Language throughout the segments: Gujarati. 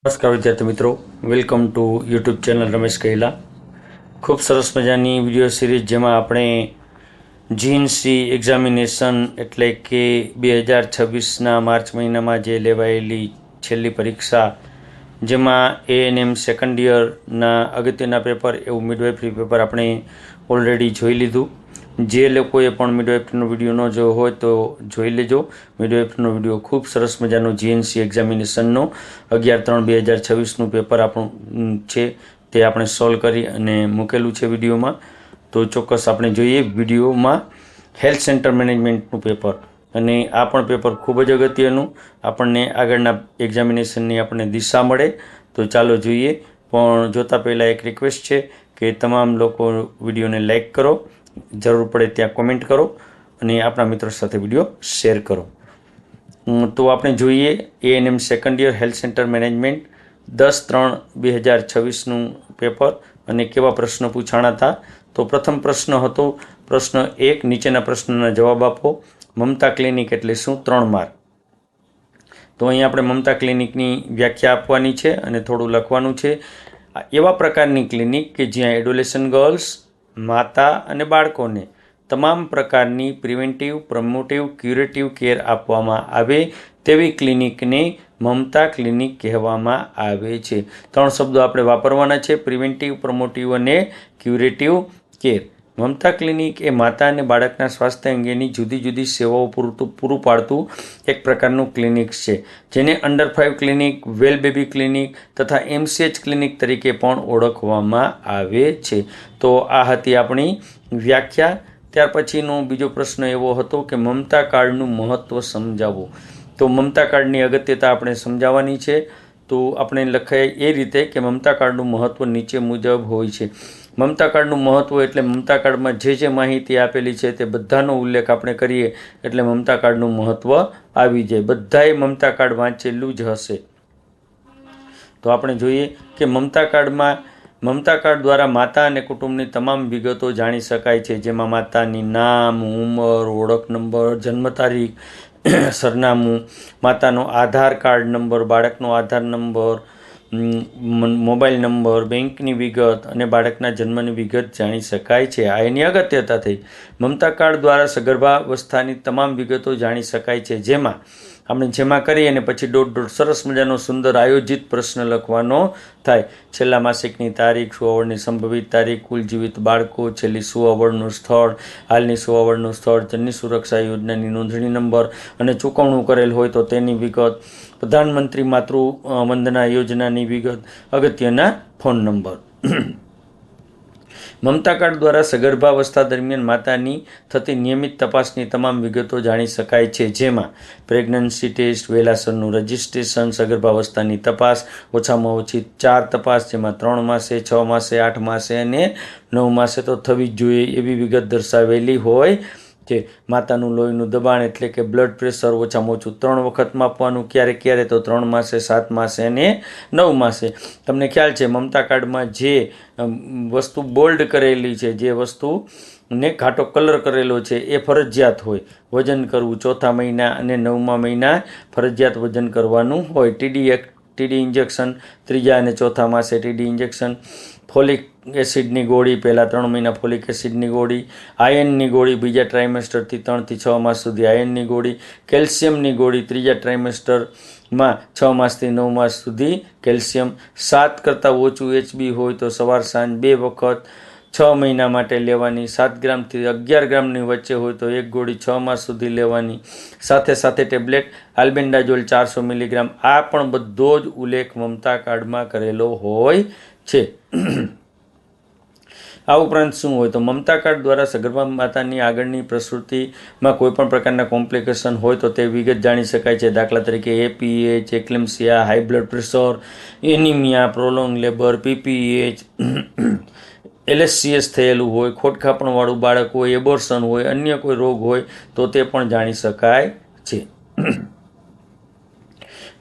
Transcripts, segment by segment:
નમસ્કાર વિદ્યાર્થી મિત્રો, welcome to YouTube channel Ramesh કહેલા. ખૂબ સરસ મજાની વિડીયો સિરીઝ જેમાં આપણે જીએનસી એક્ઝામિનેશન એટલે કે 2026ના માર્ચ મહિનામાં જે લેવાયેલી છેલ્લી પરીક્ષા, જેમાં એએનએમ સેકન્ડ યરના અગત્યના પેપર એવું મિડવાઇફરી પેપર આપણે ઓલરેડી જોઈ લીધું. જે લોકોએ પણ મિડવાઇફરીનો વિડીયો ન જોયો હોય તો જોઈ લેજો. મિડવાઇફરીનો વિડીયો ખૂબ સરસ મજાનો જીએનસી એક્ઝામિનેશનનો 11/3/2026નું પેપર આપણું છે તે આપણે સોલ્વ કરી અને મૂકેલું છે વિડીયોમાં. તો ચોક્કસ આપણે જોઈએ વિડીયોમાં હેલ્થ સેન્ટર મેનેજમેન્ટનું પેપર, અને આ પણ પેપર ખૂબ જ અગત્યનું, આપણને આગળના એક્ઝામિનેશનની આપણને દિશા મળે. તો ચાલો જોઈએ. પણ જોતાં પહેલાં એક રિક્વેસ્ટ છે કે તમામ લોકો વિડીયોને લાઈક કરો, જરૂર પડે ત્યાં કોમેન્ટ કરો અને આપણા મિત્રો સાથે વિડીયો શેર કરો. તો આપણે જોઈએ ANM second year health center management 10/3/2026નું પેપર અને કેવા પ્રશ્નો પૂછાણા હતા. તો પ્રથમ પ્રશ્ન હતો પ્રશ્ન 1, નીચેના પ્રશ્નના જવાબ આપો. મમતા ક્લિનિક એટલે શું? 3 માર્ક. તો અહીં આપણે મમતા ક્લિનિકની વ્યાખ્યા આપવાની છે અને થોડું લખવાનું છે. એવા પ્રકારની ક્લિનિક કે જ્યાં એડોલેસન્ટ ગર્લ્સ, માતા અને બાળકોને તમામ પ્રકારની પ્રિવેન્ટિવ, પ્રમોટિવ, ક્યુરેટિવ કેર આપવામાં આવે તેવી ક્લિનિકને મમતા ક્લિનિક કહેવામાં આવે છે. 3 શબ્દો આપણે વાપરવાના છે: પ્રિવેન્ટિવ, પ્રમોટિવ અને ક્યુરેટિવ કેર. મમતા ક્લિનિક એ માતા અને બાળકના સ્વાસ્થ્ય અંગેની જુદી જુદી સેવાઓ પૂરું પાડતું એક પ્રકારનું ક્લિનિક છે, જેને અંડર 5 ક્લિનિક, વેલ બેબી ક્લિનિક તથા એમસીએચ ક્લિનિક તરીકે પણ ઓળખવામાં આવે છે. તો આ હતી આપણી વ્યાખ્યા. ત્યાર પછીનો બીજો પ્રશ્ન એવો હતો કે મમતા કાર્ડનું મહત્ત્વ સમજાવો. તો મમતા કાર્ડની અગત્યતા આપણે સમજાવવાની છે. તો આપણે લખાય એ રીતે કે મમતા કાર્ડનું મહત્ત્વ નીચે મુજબ હોય છે. મમતા કાર્ડનું મહત્ત્વ એટલે મમતા કાર્ડમાં જે માહિતી આપેલી છે તે બધાનો ઉલ્લેખ આપણે કરીએ એટલે મમતા કાર્ડનું મહત્ત્વ આવી જાય. બધાએ મમતા કાર્ડ વાંચેલું જ હશે. તો આપણે જોઈએ કે મમતા કાર્ડ દ્વારા માતા અને કુટુંબની તમામ વિગતો જાણી શકાય છે, જેમાં માતાની નામ, ઉંમર, ઓળખ નંબર, જન્મ તારીખ, સરનામું, માતાનો આધાર કાર્ડ નંબર, બાળકનો આધાર નંબર, મોબાઈલ નંબર, બેંકની વિગત અને બાળકના જન્મની વિગત જાણી શકાય છે. આ એની અગત્યતા થઈ. મમતા કાર્ડ દ્વારા સગર્ભાવસ્થાની તમામ વિગતો જાણી શકાય છે, જેમાં કરી અને પછી ડોટ સરસ મજાનો સુંદર આયોજિત પ્રશ્ન લખવાનો થાય. છેલ્લા માસિકની તારીખ, સુવાવડની સંભવિત તારીખ, કુલ જીવિત બાળકો, છેલ્લી સુવાવડનું સ્થળ, હાલની સુવાવડનું સ્થળ, જનની સુરક્ષા યોજનાની નોંધણી નંબર અને ચૂકવણું કરેલ હોય તો તેની વિગત, પ્રધાનમંત્રી માતૃ વંદના યોજનાની વિગત, અગત્યના ફોન નંબર. મમતા કાર્ડ દ્વારા સગર્ભાવસ્થા દરમિયાન માતાની થતી નિયમિત તપાસની તમામ વિગતો જાણી શકાય છે, જેમાં પ્રેગ્નન્સી ટેસ્ટ, વહેલાસરનું રજિસ્ટ્રેશન, સગર્ભાવસ્થાની તપાસ, ઓછામાં ઓછી 4 તપાસ, જેમાં 3 માસે, 6 માસે, 8 માસે અને 9 માસે તો થવી જ જોઈએ એવી વિગત દર્શાવેલી હોય છે. માતાનું લોહીનું દબાણ એટલે કે બ્લડ પ્રેશર ઓછામાં ઓછું 3 વખત માપવાનું. ક્યારે તો 3 માસે, 7 માસે અને 9 માસે. તમને ખ્યાલ છે મમતા કાર્ડમાં જે વસ્તુ બોલ્ડ કરેલી છે, જે વસ્તુને ઘાટો કલર કરેલો છે એ ફરજિયાત હોય. વજન કરવું 4થા મહિના અને 9મા મહિના ફરજિયાત વજન કરવાનું હોય. ટીડી ઇન્જેક્શન 3જા અને 4થા માસે ટીડી ઇન્જેક્શન, ફોલિક એસિડની ગોળી પહેલાં 3 મહિના ફોલિક એસિડની ગોળી, આયર્નની ગોળી બીજા ટ્રાઇમેસ્ટરથી 3 થી 6 માસ સુધી આયર્નની ગોળી, કેલ્શિયમની ગોળી ત્રીજા ટ્રાઇમેસ્ટરમાં 6 માસથી 9 માસ સુધી કેલ્શિયમ. 7 કરતાં ઓછું HB હોય તો સવાર સાંજ 2 વખત 6 મહિના માટે લેવાની. 7 ગ્રામથી 11 ગ્રામની વચ્ચે હોય તો 1 ગોળી 6 માસ સુધી લેવાની. સાથે ટેબ્લેટ આલ્બેન્ડાઝોલ 400 મિલીગ્રામ. આ પણ બધો જ ઉલ્લેખ મમતા કાર્ડમાં કરેલો હોય છે. આ ઉપરાંત શું હોય તો મમતા કાર્ડ દ્વારા સગર્ભા માતાની આગળની પ્રસૂતિમાં કોઈપણ પ્રકારના કોમ્પ્લિકેશન હોય તો તે વિગત જાણી શકાય છે. દાખલા તરીકે APH, eclampsia, high blood pressure, anaemia, prolong labour, PPH, LSCS થયેલું હોય, ખોટખાપણવાળું બાળક હોય, એબોર્શન હોય, અન્ય કોઈ રોગ હોય તો તે પણ જાણી શકાય છે.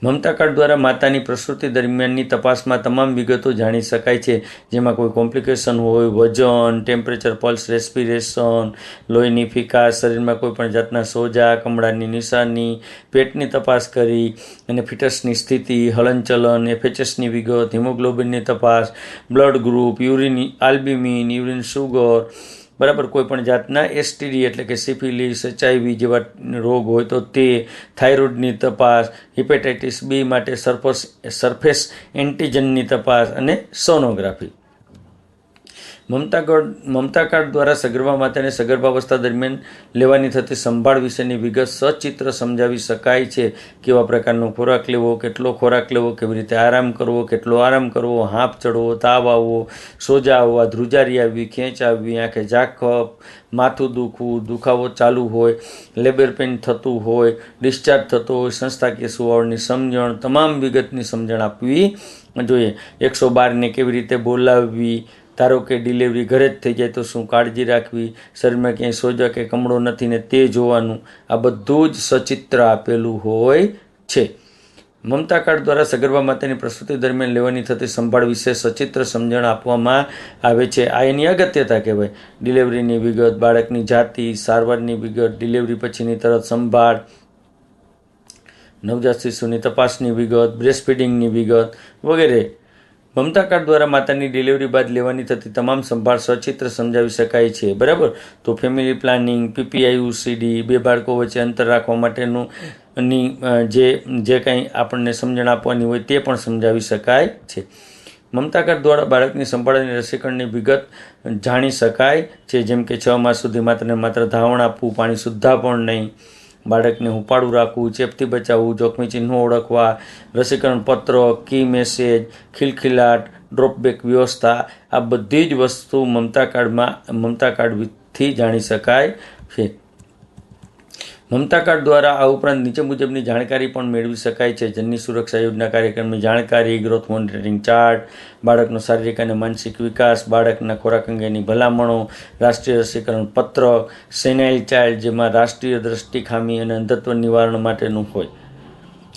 મમતા કાર્ડ દ્વારા માતાની પ્રસૂતિ દરમિયાનની તપાસમાં તમામ વિગતો જાણી શકાય છે, જેમાં કોઈ કોમ્પ્લિકેશન હોય, વજન, ટેમ્પરેચર, પલ્સ, રેસ્પિરેશન, લોહીની ફિકાસ, શરીરમાં કોઈ પણ જાતના સોજા, કમળાની નિશાની, પેટની તપાસ કરી અને ફિટસની સ્થિતિ, હલનચલન, FHSની વિગત, હિમોગ્લોબિનની તપાસ, blood group, urine albumin, urine sugar, બરાબર, કોઈ પણ જાતના STD એટલે કે સિફિલિસ, HIV જેવા રોગ હોય તો તે, થાઇરોઇડની તપાસ, હિપેટાઇટિસ B માટે સરફેસ એન્ટીજનની તપાસ અને સોનોગ્રાફી. મમતા કાર્ડ દ્વારા સગર્ભા માતાને સગર્ભાવસ્થા દરમિયાન લેવાની થતી સંભાળ વિશેની વિગત સચિત્ર સમજાવી શકાય છે. કેવા પ્રકારનો ખોરાક લેવો, કેટલો ખોરાક લેવો, કેવી રીતે આરામ કરવો, કેટલો આરામ કરવો, હાંફ ચડવો, તાવ આવવો, સોજા આવવા, ધ્રુજારી આવવી, ખેંચ આવવી, આંખે ઝાંખપ, માથું દુખવું, દુખાવો ચાલુ હોય, લેબર પેઇન થતું હોય, ડિસ્ચાર્જ થતો હોય, સંસ્થાકીય સુવાવડની સમજણ, તમામ વિગતની સમજણ આપવી જોઈએ. 112ને કેવી રીતે બોલાવવી, ધારો કે ડિલિવરી ઘરે જ થઈ જાય તો શું કાળજી રાખવી, શરીરમાં ક્યાંય સોજા કે કમળો નથી ને તે જોવાનું, આ બધું જ સચિત્ર આપેલું હોય છે. મમતા કાર્ડ દ્વારા સગર્ભા માતાની પ્રસૂતિ દરમિયાન લેવાની થતી સંભાળ વિશે સચિત્ર સમજણ આપવામાં આવે છે. આ એની અગત્યતા કહેવાય. ડિલિવરીની વિગત, બાળકની જાતિ, સારવારની વિગત, ડિલિવરી પછીની તરત સંભાળ, નવજાત શિશુની તપાસની વિગત, બ્રેસ્ટ ફીડિંગની વિગત વગેરે. મમતા કાર્ડ દ્વારા માતાની ડિલિવરી બાદ લેવાની થતી તમામ સંભાળ સચિત્ર સમજાવી શકાય છે, બરાબર. તો ફેમિલી પ્લાનિંગ, PPIUCD, 2 બાળકો વચ્ચે અંતર રાખવા માટેનું જે કંઈ આપણને સમજણ આપવાની હોય તે પણ સમજાવી શકાય છે. મમતા કાર્ડ દ્વારા બાળકની સંભાળ અને રસીકરણની વિગત જાણી શકાય છે, જેમ કે 6 માસ સુધી માત્ર ધાવણ આપવું, પાણી સુદ્ધા પણ નહીં, બાળકને હુંફાળું રાખવું, ચેપથી બચાવવું, જોખમી ચિહ્નો ઓળખવા, રસીકરણ પત્રક, કી મેસેજ, ખિલખિલાટ, ડ્રોપબેક વ્યવસ્થા, આ બધી જ વસ્તુ મમતા કાર્ડથી જાણી શકાય છે. મમતા કાર્ડ દ્વારા આ ઉપરાંત નીચે મુજબની જાણકારી પણ મેળવી શકાય છે: જનની સુરક્ષા યોજના કાર્યક્રમની જાણકારી, ગ્રોથ મોનિટરિંગ ચાર્ટ, બાળકનો શારીરિક અને માનસિક વિકાસ, બાળકના ખોરાક અંગેની ભલામણો, રાષ્ટ્રીય રસીકરણ પત્રક, સેનાઇલ ચાઇલ્ડ જેમાં રાષ્ટ્રીય દ્રષ્ટિ ખામી અને અંધત્વ નિવારણ માટેનું હોય,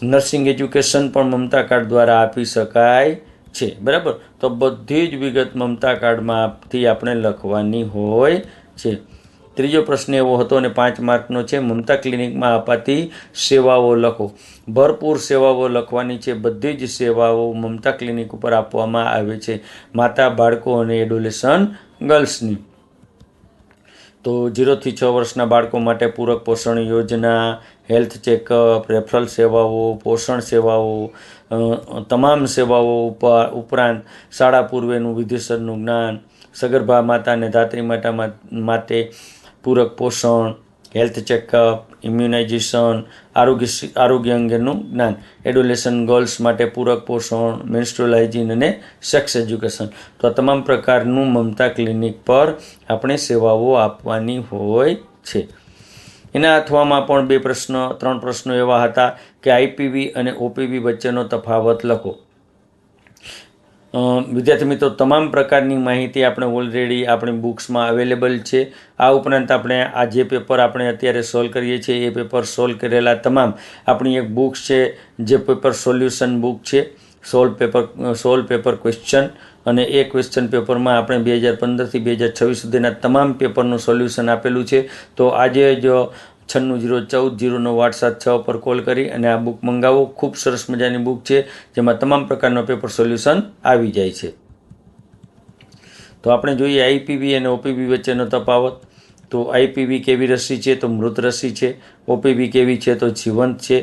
નર્સિંગ એજ્યુકેશન પણ મમતા કાર્ડ દ્વારા આપી શકાય છે, બરાબર. તો બધી જ વિગત મમતા કાર્ડમાંથી આપણે લખવાની હોય છે. ત્રીજો પ્રશ્ન એવો હતો અને 5 માર્કનો છે: મમતા ક્લિનિકમાં અપાતી સેવાઓ લખો. ભરપૂર સેવાઓ લખવાની છે. બધી જ સેવાઓ મમતા ક્લિનિક ઉપર આપવામાં આવે છે, માતા, બાળકો અને એડોલેશન ગર્લ્સની. તો 0 થી 6 વર્ષના બાળકો માટે પૂરક પોષણ યોજના, હેલ્થ ચેકઅપ, રેફરલ સેવાઓ, પોષણ સેવાઓ, તમામ સેવાઓ ઉપરાંત શાળા પૂર્વેનું વિધિસરનું જ્ઞાન, સગર્ભા માતા અને ધાત્રી માતા માટે પૂરક પોષણ, હેલ્થ ચેકઅપ, ઇમ્યુનાઇઝેશન, આરોગ્ય અંગેનું જ્ઞાન, એડોલેશન ગર્લ્સ માટે પૂરક પોષણ, મેન્સ્ટ્રુઅલ હાઇજીન અને સેક્સ એજ્યુકેશન. તો આ તમામ પ્રકારનું મમતા ક્લિનિક પર આપણે સેવાઓ આપવાની હોય છે. એના અથવામાં પણ 3 પ્રશ્નો એવા હતા કે IPV અને OPV વચ્ચેનો તફાવત લખો. વિદ્યાર્થી મિત્રો, તમામ પ્રકારની માહિતી આપણે ઓલરેડી આપણી બુક્સમાં અવેલેબલ છે. આ ઉપરાંત આપણે આ જે પેપર આપણે અત્યારે સોલ્વ કરીએ છીએ એ પેપર સોલ્વ કરેલા તમામ આપણી એક બુક્સ છે, જે પેપર સોલ્યુશન બુક છે, સોલ્વ પેપર ક્વેશ્ચન, અને એ ક્વેશ્ચન પેપરમાં આપણે 2015 થી 2026 સુધીના તમામ પેપરનું સોલ્યુશન આપેલું છે. તો આજે જ 960140 WhatsApp પર કોલ કરી અને આ બુક મંગાવો. ખૂબ સરસ મજાની બુક છે, જેમાં તમામ પ્રકારનો પેપર સોલ્યુશન આવી જાય છે. તો આપણે જોઈએ IPV અને OPV વચ્ચેનો તફાવત. તો IPV કેવી રસી છે? તો મૃત રસી છે. OPV કેવી છે? તો જીવંત છે.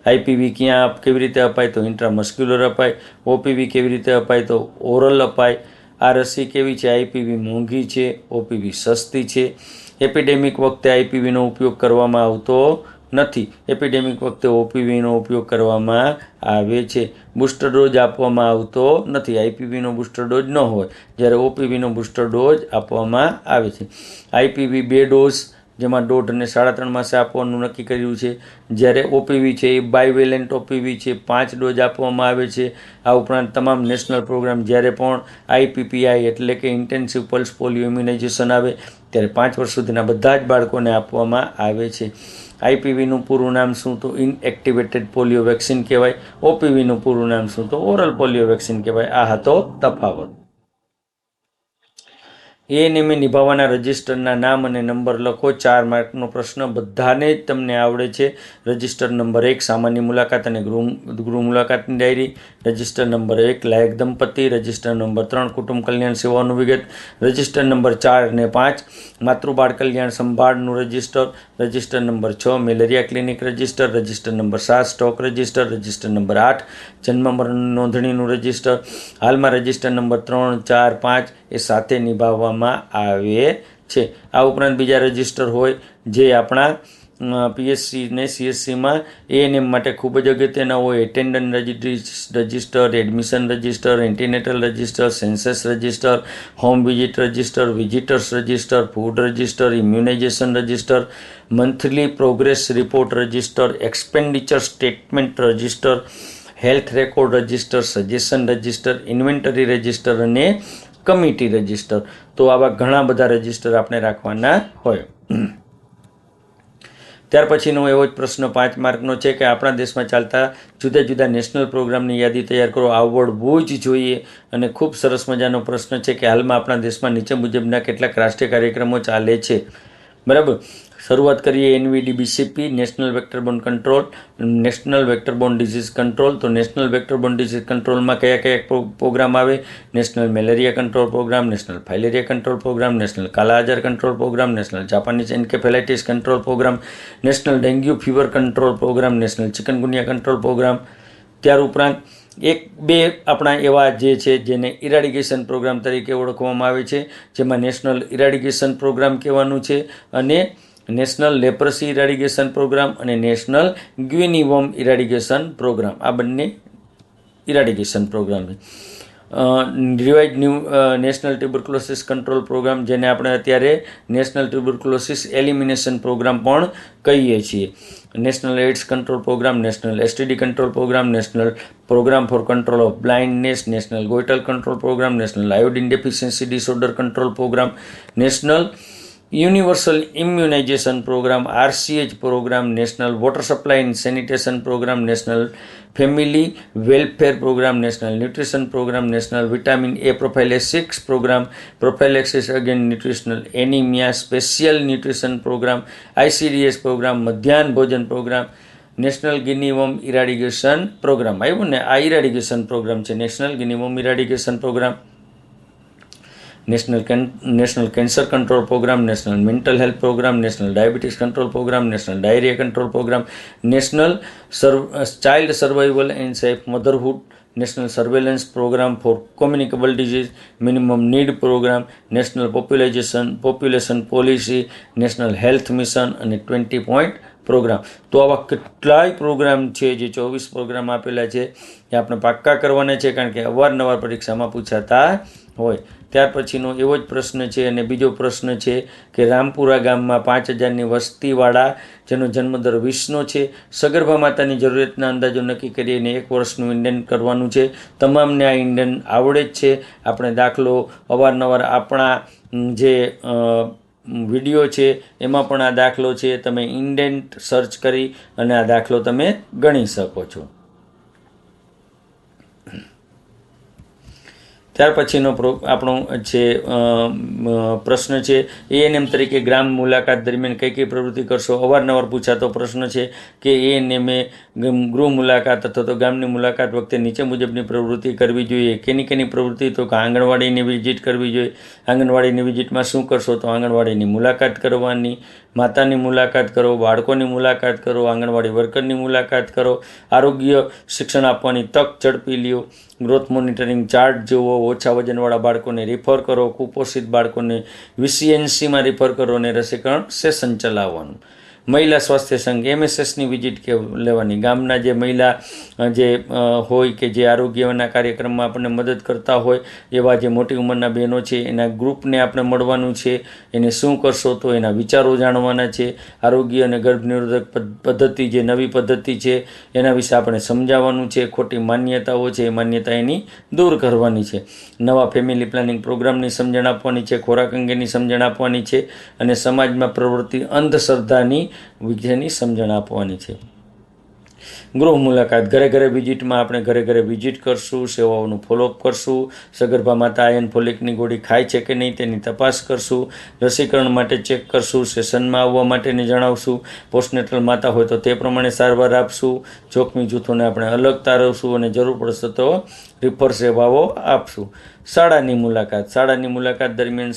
IPV કેવી રીતે અપાય? તો ઇન્ટ્રામસ્ક્યુલર અપાય. OPV કેવી રીતે અપાય? તો ઓરલ અપાય. આ રસી કેવી છે? IPV મોંઘી છે, OPV સસ્તી છે. એપિડેમિક વખતે IPVનો ઉપયોગ કરવામાં આવતો નથી. એપિડેમિક વખતે OPVનો ઉપયોગ કરવામાં આવે છે. બૂસ્ટર ડોઝ આપવામાં આવતો નથી. IPVનો બૂસ્ટર ડોઝ ન હોય, જ્યારે OPVનો બૂસ્ટર ડોઝ આપવામાં આવે છે. IPV 2 ડોઝ, જેમાં 1.5 અને 3.5 માસે આપવાનું નક્કી કર્યું છે. જ્યારે OPV છે એ બાયવેલેન્ટ OPV છે, 5 ડોઝ આપવામાં આવે છે. આ ઉપરાંત તમામ નેશનલ પ્રોગ્રામ જ્યારે પણ IPPI એટલે કે ઇન્ટેન્સિવ પલ્સ પોલિયો ઇમ્યુનાઇઝેશન આવે ત્યારે 5 વર્ષ સુધીના બધા જ બાળકોને આપવામાં આવે છે. આઈપીવીનું પૂરું નામ શું? તો ઇનએક્ટિવેટેડ પોલિયો વેક્સિન કહેવાય. ઓપીવીનું પૂરું નામ શું? તો ઓરલ પોલિયો વેક્સિન કહેવાય. આ હતો તફાવત. એએનએમ નિભાવવાના રજિસ્ટરના નામ અને નંબર લખો. 4 માર્કનો પ્રશ્ન, બધાને જ તમને આવડે છે. રજિસ્ટર નંબર 1 સામાન્ય મુલાકાત અને ગૃહ મુલાકાતની ડાયરી. રજિસ્ટર નંબર 1 લાયક દંપતી. રજિસ્ટર નંબર 3 કુટુંબ કલ્યાણ સેવાનું વિગત. રજિસ્ટર નંબર 4 અને 5 માતૃ બાળ કલ્યાણ સંભાળનું register. Register number 6 malaria clinic register. Register number 7 stock register. Register number 8 જન્મ મરણ નોંધણીનું રજિસ્ટર. હાલમાં રજિસ્ટર નંબર 3, 4, 5 એ સાથે નિભાવવામાં આવે છે. આ ઉપરાંત બીજા રજિસ્ટર હોય જે આપણા પીએસસી ને સીએસસીમાં એએનએમ માટે ખૂબ જ અગત્યના હોય. Attendant register, admission register, antenatal register, census register, home visit register, visitors register, food register, immunisation register, monthly progress report register, expenditure statement register, health record register, suggestion register, inventory register અને કમિટી રજિસ્ટર. તો આવા ઘણા બધા રજિસ્ટર આપણે રાખવાના હોય. ત્યાર પછીનો એવો જ પ્રશ્ન 5 માર્કનો છે કે આપણા દેશમાં ચાલતા જુદા જુદા નેશનલ પ્રોગ્રામની યાદી તૈયાર કરો. આવડવું જ જોઈએ. અને ખૂબ સરસ મજાનો પ્રશ્ન છે કે હાલમાં આપણા દેશમાં નીચે મુજબના કેટલાક રાષ્ટ્રીય કાર્યક્રમો ચાલે છે. બરાબર. શરૂઆત કરીએ NVDBCP national vectorborne control, national vectorborne disease control. તો નેશનલ વેક્ટરબોર્ન ડિઝીઝ કંટ્રોલમાં કયા કયા પ્રોગ્રામ આવે? National malaria control programme, national filaria control programme, national kala azar control programme, national Japanese encephalitis control programme, national dengue fever control programme, national chikungunya control programme. ત્યાર ઉપરાંત 1-2 આપણા એવા જે છે જેને ઇરાડિગેશન પ્રોગ્રામ તરીકે ઓળખવામાં આવે છે, જેમાં નેશનલ ઇરાડિગેશન પ્રોગ્રામ કહેવાનું છે અને નેશનલ લેપ્રસી ઇરાડિગેશન પ્રોગ્રામ અને national guinea worm eradication programme. આ બંને ઇરાડિગેશન પ્રોગ્રામ છે. Revise national tuberculosis control programme, જેને આપણે અત્યારે નેશનલ ટ્યુબરક્લોસિસ એલિમિનેશન પ્રોગ્રામ પણ કહીએ છીએ. National AIDS control programme, national STD control programme, national programme for control of blindness, national goitre control programme, national iodine deficiency disorder control programme, national universal immunisation programme RCH programme, national water supply and sanitation programme, national family welfare programme, national nutrition programme, national vitamin A prophylaxis programme, prophylaxis against nutritional anaemia special nutrition programme, ICDS programme, મધ્યાહન ભોજન programme, national guinea worm eradication programme. આવ્યું ને, આ ઇરાડિગેશન પ્રોગ્રામ છે national guinea worm eradication programme. National cancer control programme, national mental health programme, national diabetes control programme, national diarrhoea control programme, national child survival and safe motherhood, national surveillance programme for communicable disease, minimum need programme, national population policy, national health mission અને 20 પોઈન્ટ પ્રોગ્રામ. તો આવા કેટલાય પ્રોગ્રામ છે, જે 24 પ્રોગ્રામ આપેલા છે એ આપણે પાક્કા કરવાના છે, કારણ કે અવારનવાર પરીક્ષામાં પૂછાતા હોય. ત્યાર પછીનો એવો જ પ્રશ્ન છે અને બીજો પ્રશ્ન છે કે રામપુરા ગામમાં 5000ની વસ્તીવાળા જેનો જન્મદર 20નો છે, સગર્ભા માતાની જરૂરિયાતના અંદાજો નક્કી કરીને 1 વર્ષનું ઇન્ડેન કરવાનું છે. તમામને આ ઇન્ડેન આવડે જ છે. આપણે દાખલો અવારનવાર આપણા જે વિડીયો છે એમાં પણ આ દાખલો છે, તમે ઇન્ડેન્ટ સર્ચ કરી અને આ દાખલો તમે ગણી શકો છો. ત્યાર પછીનો આપણો છે પ્રશ્ન છે એએનએમ તરીકે ગ્રામ મુલાકાત દરમિયાન કઈ કઈ પ્રવૃત્તિ કરશો? અવારનવાર પૂછાતો પ્રશ્ન છે કે એએનએમે ગૃહ મુલાકાત અથવા તો ગામની મુલાકાત વખતે નીચે મુજબની પ્રવૃત્તિ કરવી જોઈએ. કેની પ્રવૃત્તિ? તો કે આંગણવાડીની વિઝિટ કરવી જોઈએ. આંગણવાડીની વિઝિટમાં શું કરશો? તો આંગણવાડીની મુલાકાત કરવાની, માતાની મુલાકાત કરો, બાળકોની મુલાકાત કરો, આંગણવાડી વર્કરની મુલાકાત કરો, આરોગ્ય શિક્ષણ આપવાની તક ઝડપી લ્યો, ગ્રોથ મોનિટરિંગ ચાર્ટ જુઓ, ઓછા વજનવાળા બાળકોને રિફર કરો, કુપોષિત બાળકોને VCNCમાં રિફર કરો અને રસીકરણ સેશન ચલાવવાનું. મહિલા સ્વાસ્થ્ય સંઘ MSSની વિઝિટ લેવાની. ગામના જે મહિલા જે હોય કે જે આરોગ્યના કાર્યક્રમમાં આપણને મદદ કરતા હોય એવા જે મોટી ઉંમરના બહેનો છે એના ગ્રુપને આપણે મળવાનું છે. એને શું કરશો? તો એના વિચારો જાણવાના છે. આરોગ્ય અને ગર્ભનિરોધક પદ્ધતિ જે નવી પદ્ધતિ છે એના વિશે આપણે સમજાવવાનું છે. ખોટી માન્યતાઓ છે એ માન્યતા એની દૂર કરવાની છે. નવા ફેમિલી પ્લાનિંગ પ્રોગ્રામની સમજણ આપવાની છે. ખોરાક અંગેની સમજણ આપવાની છે અને સમાજમાં પ્રવૃત્તિ અંધશ્રદ્ધાની વિશેની સમજણ આપવાની છે. ગૃહ મુલાકાત, ઘરે ઘરે વિઝિટમાં આપણે ઘરે ઘરે વિઝિટ કરશું, સેવાઓનું ફોલોઅપ કરશું, સગર્ભા માતા આયર્ન ફોલિકની ગોળી ખાય છે કે નહીં તેની તપાસ કરશું, રસીકરણ માટે ચેક કરશું, સેશનમાં આવવા માટેને જણાવશું, પોસ્ટનેટલ માતા હોય તો તે પ્રમાણે સારવાર આપશું, જોખમી જૂથોને આપણે અલગ તારવશું અને જરૂર પડશે તો રિફર સેવાઓ આપશું. શાળાની મુલાકાત દરમિયાન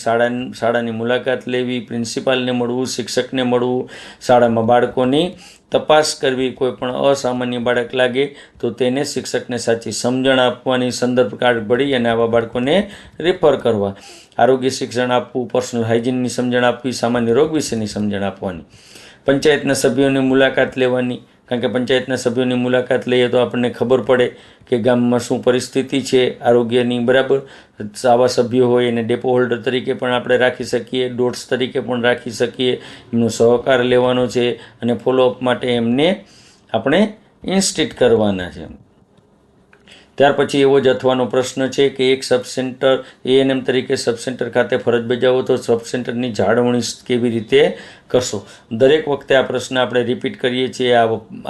શાળાની મુલાકાત લેવી, પ્રિન્સિપાલને મળવું, શિક્ષકને મળવું, શાળામાં બાળકોની તપાસ કરવી, કોઈ પણ અસામાન્ય બાળક લાગે તો તેને શિક્ષકને સાચી સમજણ આપવાની, સંદર્ભ કાર્ડ ભરી અને આવા બાળકોને રિફર કરવા, આરોગ્ય શિક્ષણ આપવું, પર્સનલ હાઇજીનની સમજણ આપવી, સામાન્ય રોગ વિશેની સમજણ આપવાની. પંચાયતના સભ્યોની મુલાકાત લેવાની, કારણ કે પંચાયતના સભ્યોની મુલાકાત લઈએ તો આપણને ખબર પડે કે ગામમાં શું પરિસ્થિતિ છે આરોગ્યની, બરાબર. આવા સભ્યો હોય એને ડેપો હોલ્ડર તરીકે પણ આપણે રાખી શકીએ, ડોટ્સ તરીકે પણ રાખી શકીએ, એમનો સહકાર લેવાનો છે અને ફોલોઅપ માટે એમને આપણે ઇન્સ્ટિટ કરવાના છે. ત્યાર પછી એવો જ અથવાનો પ્રશ્ન છે કે એક સબ સેન્ટર એએનએમ તરીકે સબ સેન્ટર ખાતે ફરજ બજાવો તો સબ સેન્ટરની જાળવણી કેવી રીતે કરશો. દરેક વખતે આ પ્રશ્ન આપણે રિપીટ કરીએ છીએ.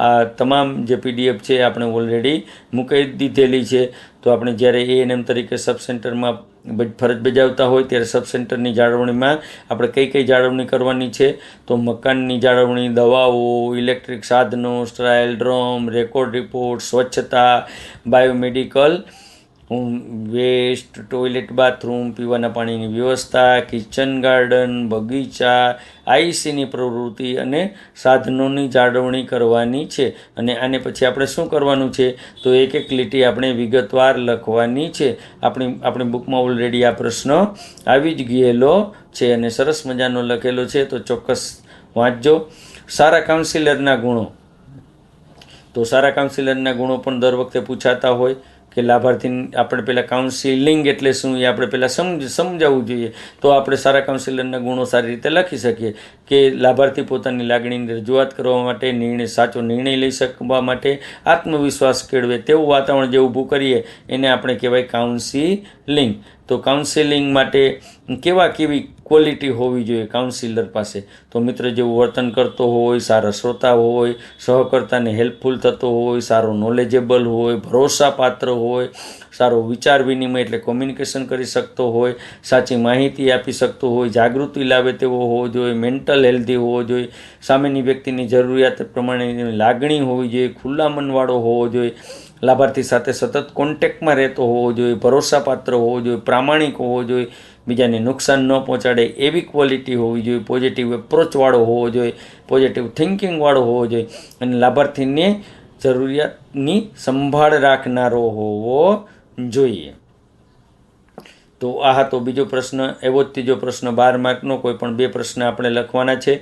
આ તમામ જે પીડીએફ છે આપણે ઓલરેડી મૂકી દીધેલી છે. તો આપણે જ્યારે એએનએમ તરીકે સબ સેન્ટરમાં ફરજ બજાવતા હોય ત્યારે સબ સેન્ટરની જાળવણીમાં આપણે કઈ કઈ જાળવણી કરવાની છે, તો મકાનની જાળવણી, દવાઓ, ઇલેક્ટ્રિક સાધનો, સ્ટ્રાયલ ડ્રમ, રેકોર્ડ રિપોર્ટ, સ્વચ્છતા, બાયોમેડિકલ વેસ્ટ, ટોયલેટ બાથરૂમ, પીવાના પાણીની વ્યવસ્થા, કિચન ગાર્ડન, બગીચા, આઈસીની પ્રવૃત્તિ અને સાધનોની જાળવણી કરવાની છે. અને આને પછી આપણે શું કરવાનું છે, તો એક એક લીટી આપણે વિગતવાર લખવાની છે. આપણી બુકમાં ઓલરેડી આ પ્રશ્ન આવી જ ગયેલો છે અને સરસ મજાનો લખેલો છે, તો ચોક્કસ વાંચજો. સારા કાઉન્સિલરના ગુણો, તો સારા કાઉન્સિલરના ગુણો પણ દર વખતે પૂછાતા હોય કે લાભાર્થી આપણે પહેલાં કાઉન્સિલિંગ એટલે શું એ આપણે પહેલાં સમજાવવું જોઈએ. તો આપણે સારા કાઉન્સિલરના ગુણો સારી રીતે લખી શકીએ કે લાભાર્થી પોતાની લાગણીની રજૂઆત કરવા માટે, સાચો નિર્ણય લઈ શકવા માટે, આત્મવિશ્વાસ કેળવે તેવું વાતાવરણ જે ઊભું કરીએ એને આપણે કહેવાય કાઉન્સિલિંગ. તો કાઉન્સિલિંગ માટે કેવી ક્વોલિટી હોવી જોઈએ કાઉન્સિલર પાસે, તો મિત્ર જેવું વર્તન કરતો હોય, સારા શ્રોતા હોય, સહકર્તાને હેલ્પફુલ થતો હોય, સારો નોલેજેબલ હોય, ભરોસાપાત્ર હોય, સારો વિચાર વિનિમય એટલે કોમ્યુનિકેશન કરી શકતો હોય, સાચી માહિતી આપી શકતો હોય, જાગૃતિ લાવે તેવો હોવો જોઈએ, મેન્ટલ હેલ્ધી હોવો જોઈએ, સામેની વ્યક્તિની જરૂરિયાત પ્રમાણેની લાગણી હોવી જોઈએ, ખુલ્લા મનવાળો હોવો જોઈએ, લાભાર્થી સાથે સતત કોન્ટેક્ટમાં રહેતો હોવો જોઈએ, ભરોસાપાત્ર હોવો જોઈએ, પ્રામાણિક હોવો જોઈએ, બીજાને નુકસાન ન પહોંચાડે એવી ક્વોલિટી હોવી જોઈએ, પોઝિટિવ એપ્રોચવાળો હોવો જોઈએ, પોઝિટિવ થિંકિંગવાળો હોવો જોઈએ અને લાભાર્થીને જરૂરિયાતની સંભાળ રાખનારો હોવો જોઈએ. તો આ હતો બીજો પ્રશ્ન. એવો જ ત્રીજો પ્રશ્ન 12 માર્કનો, કોઈ પણ 2 પ્રશ્ન આપણે લખવાના છે.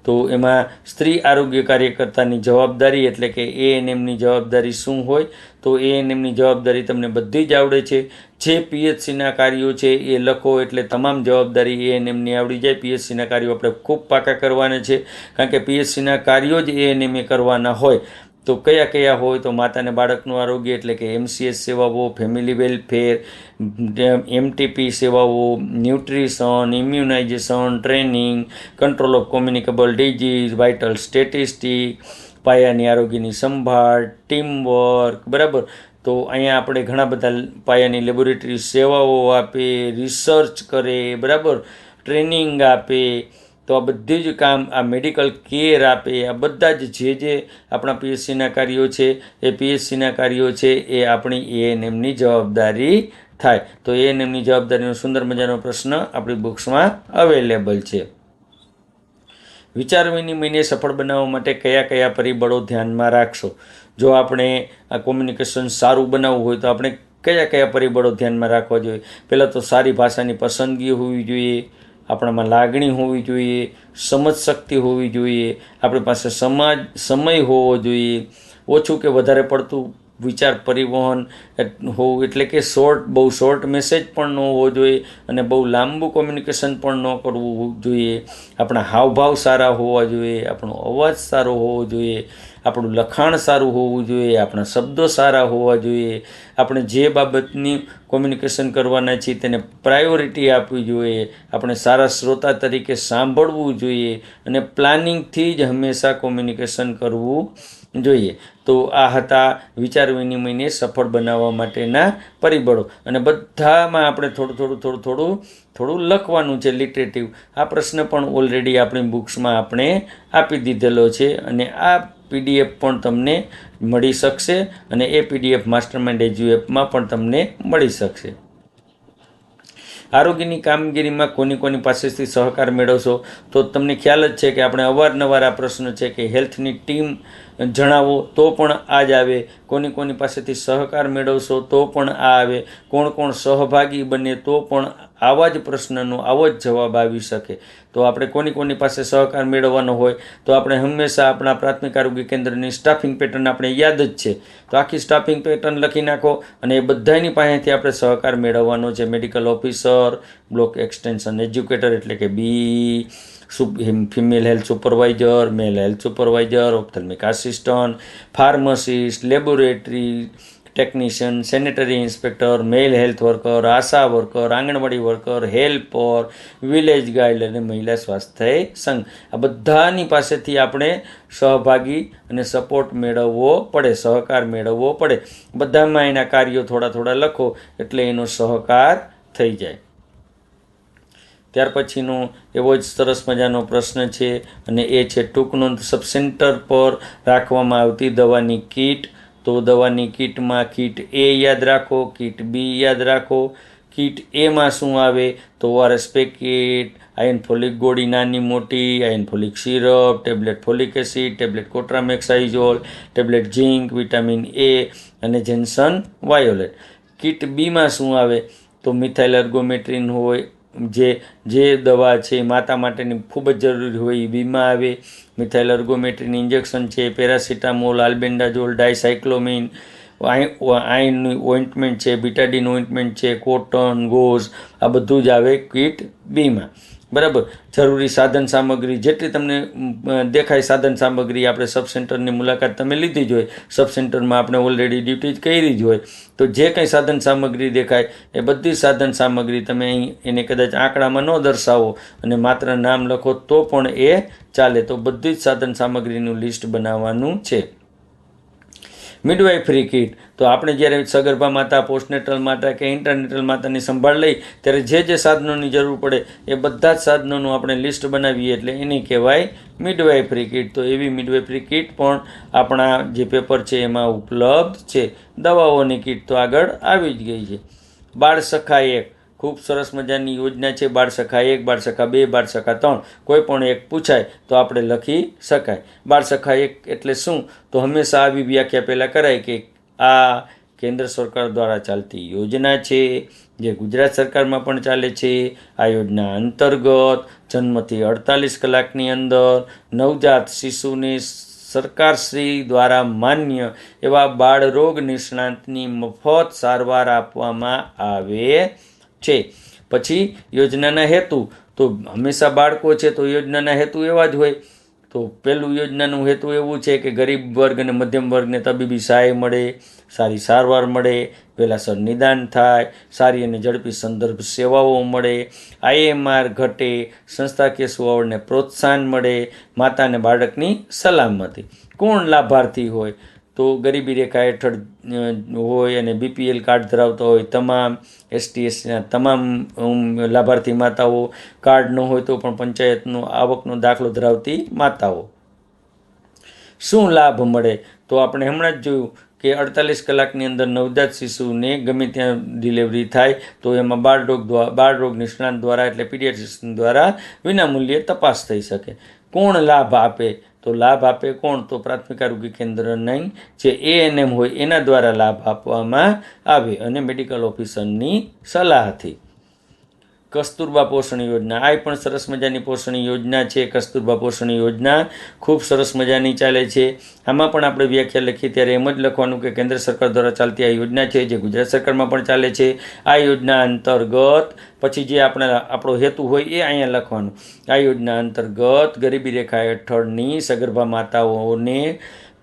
તો એમાં સ્ત્રી આરોગ્ય કાર્યકર્તાની જવાબદારી એટલે કે એએનએમની જવાબદારી શું હોય, તો એએનએમની જવાબદારી તમને બધી જ આવડે છે. જે પીએચસીના કાર્યો છે એ લખો એટલે તમામ જવાબદારી એએનએમની આવડી જાય. પીએચસીના કાર્યો આપણે ખૂબ પાકા કરવાના છે, કારણ કે પીએચસીના કાર્યો જ એએનએમએ કરવાના હોય. તો કયા હોય, તો માતાને બાળકનું આરોગ્ય એટલે કે એમસીએચ સેવાઓ, ફેમિલી વેલફેર, એમટીપી સેવાઓ, nutrition, immunisation, training, control of communicable disease, vital statistic, પાયાની આરોગ્યની સંભાળ, ટીમવર્ક, બરાબર. તો અહીંયા આપણે ઘણા બધા પાયાની લેબોરેટરી સેવાઓ આપે, રિસર્ચ કરે, બરાબર, ટ્રેનિંગ આપે. તો આ બધી જ કામ, આ મેડિકલ કેર આપે, આ બધા જ જે આપણા પીએચસીના કાર્યો છે એ પીએચસીના કાર્યો છે એ આપણી એએનએમની જવાબદારી થાય. તો એએનએમની જવાબદારીનો સુંદર મજાનો પ્રશ્ન આપણી બુક્સમાં અવેલેબલ છે. વિચાર વિનિમયને સફળ બનાવવા માટે કયા પરિબળો ધ્યાનમાં રાખશો. જો આપણે આ કોમ્યુનિકેશન સારું બનાવવું હોય તો આપણે કયા પરિબળો ધ્યાનમાં રાખવા જોઈએ. પહેલાં તો સારી ભાષાની પસંદગી હોવી જોઈએ, આપણામાં લાગણી હોવી જોઈએ, સમજ શક્તિ હોવી જોઈએ, આપણી પાસે સમય હોવો જોઈએ, ઓછું કે વધારે પડતું વિચાર પરિવહન હોવું એટલે કે બહુ શોર્ટ મેસેજ પણ ન હોવો જોઈએ અને બહુ લાંબુ કોમ્યુનિકેશન પણ ન કરવું જોઈએ. આપણા હાવભાવ સારા હોવા જોઈએ, આપણો અવાજ સારો હોવો જોઈએ, આપણું લખાણ સારું હોવું જોઈએ, આપણા શબ્દો સારા હોવા જોઈએ, આપણે જે બાબતની કોમ્યુનિકેશન કરવાના છીએ તેને પ્રાયોરિટી આપવી જોઈએ, આપણે સારા શ્રોતા તરીકે સાંભળવું જોઈએ અને પ્લાનિંગથી જ હંમેશા કોમ્યુનિકેશન કરવું જોઈએ. તો આ હતા વિચાર વિનિમયને સફળ બનાવવા માટેના પરિબળો. અને બધામાં આપણે થોડું લખવાનું છે લિટરેટિવ. આ પ્રશ્ન પણ ઓલરેડી આપણી બુક્સમાં આપણે આપી દીધેલો છે અને આ PDF પણ તમને મળી શકશે અને એ PDF માસ્ટરમાઇન્ડ એજ્યુ એપમાં પણ તમને મળી શકશે. આરોગ્યની કામગીરીમાં કોની પાસેથી સહકાર મેળવશો તો તમને ખ્યાલ જ છે કે આપણે અવારનવાર આ પ્રશ્ન છે કે હેલ્થની ટીમ જણાવો તો પણ આ જ આવે, કોની પાસેથી સહકાર મેળવશો તો પણ આ આવે, કોણ સહભાગી બને તો પણ આવા જ પ્રશ્નનો આવો જ જવાબ આવી શકે. તો આપણે કોની પાસે સહકાર મેળવવાનો હોય તો આપણે હંમેશા આપણા પ્રાથમિક આરોગ્ય કેન્દ્રની સ્ટાફિંગ પેટર્ન આપણે યાદ જ છે, તો આખી સ્ટાફિંગ પેટર્ન લખી નાખો અને એ બધાની પાસેથી આપણે સહકાર મેળવવાનો છે. Medical officer, block extension educator એટલે કે B, female health supervisor, male health supervisor, ophthalmic assistant, pharmacist, laboratory technician, sanitary inspector, male health worker, ASHA worker, anganwadi worker, helper, village guide અને મહિલા સ્વાસ્થ્ય સંઘ, આ બધાની પાસેથી આપણે સહભાગી અને સપોર્ટ મેળવવો પડે, સહકાર મેળવવો પડે. બધામાં એના કાર્યો થોડા લખો એટલે એનો સહકાર થઈ જાય. ત્યાર પછીનો એવો જ સરસ મજાનો પ્રશ્ન છે અને એ છે ટૂંક નોંધ. સબ સેન્ટર પર રાખવામાં આવતી દવાની કીટ. તો દવાની કીટમાં કીટ A યાદ રાખો, કીટ B યાદ રાખો. કીટ એમાં શું આવે તો ORS પેકેટ, આયર્ન ફોલિક ગોળી નાની મોટી, iron folic syrup, tablet folic acid, tablet cotrimoxazole, tablet zinc, vitamin A અને જેન્સન વાયોલેટ. કીટ બીમાં શું આવે તો મિથાઇલ એર્ગોમેટ્રિન હોય, જે દવા છે માતા માટેની ખૂબ જ જરૂરી હોય એ બીમાં આવે. મિથાઇલ એર્ગોમેટ્રિન ઇન્જેક્શન છે, પેરાસિટામોલ, આલ્બેન્ડાઝોલ, ડાયસાઇક્લોમિન, આયર્નની ઓઇન્ટમેન્ટ છે, બીટાડીન ઓઇન્ટમેન્ટ છે, કોટન, ગોઝ, આ બધું જ આવે કીટ બીમાં. બરાબર. જરૂરી સાધન સામગ્રી જેટલી તમને દેખાય સાધન સામગ્રી આપણે સબ સેન્ટરની મુલાકાત તમે લીધી જ હોય, સબ સેન્ટરમાં આપણે ઓલરેડી ડ્યુટી જ કરી જ હોય, તો જે કંઈ સાધન સામગ્રી દેખાય એ બધી સાધન સામગ્રી તમે અહીં એને કદાચ આંકડામાં ન દર્શાવો અને માત્ર નામ લખો તો પણ એ ચાલે. તો બધી જ સાધન સામગ્રીનું લિસ્ટ બનાવવાનું છે. મિડવાઇફરી કીટ તો આપણે જ્યારે સગર્ભા માતા, પોસ્ટનેટલ માતા કે ઇન્ટરનેટલ માતાની સંભાળ લઈ ત્યારે જે સાધનોની જરૂર પડે એ બધા જ સાધનોનું આપણે લિસ્ટ બનાવીએ એટલે એને કહેવાય મિડવાઇફરી કીટ. તો એવી મિડવાઇફરી કીટ પણ આપણા જે પેપર છે એમાં ઉપલબ્ધ છે. દવાઓની કીટ તો આગળ આવી જ ગઈ છે. બાળ સખા 1 ખૂબ સરસ મજાની યોજના છે. બાળ સખા 1, બાળ સખા 2, બાળ સખા 3 કોઈ પણ એક પૂછાય તો આપણે લખી શકાય. બાળ સખા 1 એટલે શું તો હંમેશા આવી વ્યાખ્યા પહેલાં કરાય કે આ કેન્દ્ર સરકાર દ્વારા ચાલતી યોજના છે જે ગુજરાત સરકારમાં પણ ચાલે છે. આ યોજના અંતર્ગત જન્મથી 48 કલાકની અંદર નવજાત શિશુને સરકારશ્રી દ્વારા માન્ય એવા બાળરોગ નિષ્ણાતની મફત સારવાર આપવામાં આવે છે. પછી યોજનાના હેતુ તો હંમેશા બાળકો છે તો યોજનાના હેતુ એવા જ હોય. તો પહેલું યોજનાનું હેતુ એવું છે કે ગરીબ વર્ગ અને મધ્યમ વર્ગને તબીબી સહાય મળે, સારી સારવાર મળે, વહેલાસર નિદાન થાય, સારી અને ઝડપી સંદર્ભ સેવાઓ મળે, IMR ઘટે, સંસ્થાકીય સુવાવડને પ્રોત્સાહન મળે, માતા અને બાળકની સલામતી. કોણ લાભાર્થી હોય તો ગરીબી રેખા હેઠળ હોય અને BPL કાર્ડ ધરાવતા હોય તમામ, ST/SCના તમામ લાભાર્થી માતાઓ, કાર્ડ ન હોય તો પણ પંચાયતનો આવકનો દાખલો ધરાવતી માતાઓ. શું લાભ મળે તો આપણે હમણાં જ જોયું કે 48 કલાકની અંદર નવજાત શિશુને ગમે ત્યાં ડિલિવરી થાય તો એમાં બાળરોગ નિષ્ણાત દ્વારા એટલે પીડિયાટ્રિશિયન દ્વારા વિનામૂલ્યે તપાસ થઈ શકે. કોણ લાભ આપે તો લાભ આપે કોણ તો પ્રાથમિક આરોગ્ય કેન્દ્રની જે ANM હોય એના દ્વારા લાભ આપવામાં આવે અને મેડિકલ ઓફિસરની સલાહથી. કસ્તુરબા પોષણ યોજના આ પણ સરસ મજાની પોષણ યોજના છે. કસ્તુરબા પોષણ યોજના ખૂબ સરસ મજાની ચાલે છે. આમાં પણ આપણે વ્યાખ્યા લખીએ ત્યારે એમ જ લખવાનું કે કેન્દ્ર સરકાર દ્વારા ચાલતી આ યોજના છે જે ગુજરાત સરકારમાં પણ ચાલે છે. આ યોજના અંતર્ગત પછી જે આપણો હેતુ હોય એ અહીંયા લખવાનું. આ યોજના અંતર્ગત ગરીબી રેખા હેઠળની સગર્ભા માતાઓને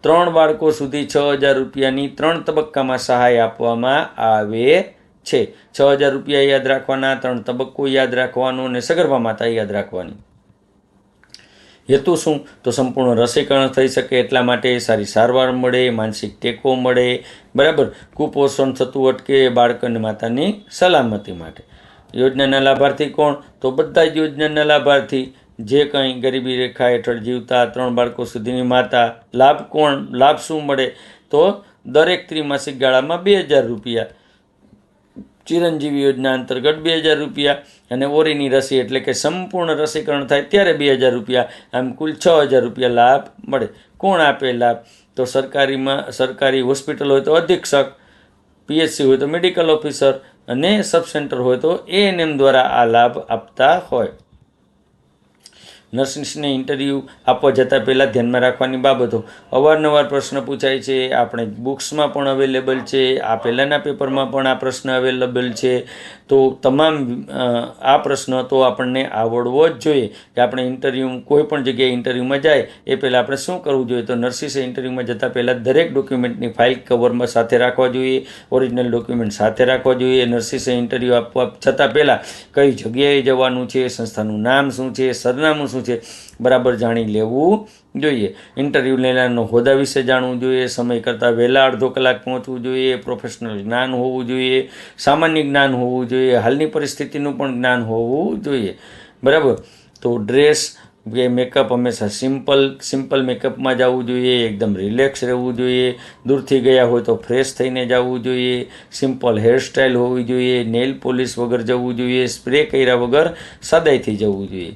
3 બાળકો સુધી 6,000 રૂપિયાની 3 તબક્કામાં સહાય આપવામાં આવે છે. 6,000 રૂપિયા યાદ રાખવાના, 3 તબક્કો યાદ રાખવાનો અને સગર્ભા માતા યાદ રાખવાની. હેતુ શું? તો સંપૂર્ણ રસીકરણ થઈ શકે એટલા માટે, સારી સારવાર મળે, માનસિક ટેકો મળે, બરાબર, કુપોષણ થતું અટકે, બાળક અને માતાની સલામતી માટે. યોજનાના લાભાર્થી કોણ? તો બધા જ યોજનાના લાભાર્થી જે કંઈ ગરીબી રેખા હેઠળ જીવતા 3 બાળકો સુધીની માતા. લાભ કોણ? લાભ શું મળે? તો દરેક ત્રિમાસિક ગાળામાં 2,000 રૂપિયા. ચિરંજીવી યોજના અંતર્ગત 2,000 રૂપિયા અને ઓરીની રસી એટલે કે સંપૂર્ણ રસીકરણ થાય ત્યારે 2,000 રૂપિયા. આમ કુલ 6,000 રૂપિયા લાભ મળે. કોણ આપે લાભ? તો સરકારી હોસ્પિટલ હોય તો અધિક્ષક, PHC હોય તો મેડિકલ ઓફિસર અને સબ સેન્ટર હોય તો ANM દ્વારા આ લાભ આપતા હોય. નર્સિસને ઇન્ટરવ્યૂ આપવા જતાં પહેલાં ધ્યાનમાં રાખવાની બાબતો. અવારનવાર પ્રશ્ન પૂછાય છે, આપણે બુક્સમાં પણ અવેલેબલ છે, આ પહેલાંના પેપરમાં પણ આ પ્રશ્ન અવેલેબલ છે. તો તમામ આ પ્રશ્ન તો આપણને આવડવો જ જોઈએ કે આપણે કોઈ પણ જગ્યાએ ઇન્ટરવ્યૂમાં જાય એ પહેલાં આપણે શું કરવું જોઈએ. તો નર્સિસે ઇન્ટરવ્યૂમાં જતાં પહેલાં દરેક ડોક્યુમેન્ટની ફાઇલ કવરમાં સાથે રાખવા જોઈએ, ઓરિજિનલ ડોક્યુમેન્ટ સાથે રાખવા જોઈએ. નર્સિસે ઇન્ટરવ્યૂ આપવા છતાં પહેલાં કઈ જગ્યાએ જવાનું છે, સંસ્થાનું નામ શું છે, સરનામું શું છે, બરાબર જાણી લેવું જોઈએ. ઇન્ટરવ્યૂ લેનારનો હોદ્દા વિશે જાણવું જોઈએ, સમય કરતાં વહેલા અડધો કલાક પહોંચવું જોઈએ, પ્રોફેશનલ જ્ઞાન હોવું જોઈએ, સામાન્ય જ્ઞાન હોવું જોઈએ, હાલની પરિસ્થિતિનું પણ જ્ઞાન હોવું જોઈએ, બરાબર. તો ડ્રેસ કે મેકઅપ હંમેશા સિમ્પલ મેકઅપમાં જવું જોઈએ, એકદમ રિલેક્સ રહેવું જોઈએ, દૂરથી ગયા હોય તો ફ્રેશ થઈને જવું જોઈએ, સિમ્પલ હેરસ્ટાઇલ હોવી જોઈએ, નેલ પોલિશ વગર જવું જોઈએ, સ્પ્રે કર્યા વગર સાદાઈથી જવું જોઈએ.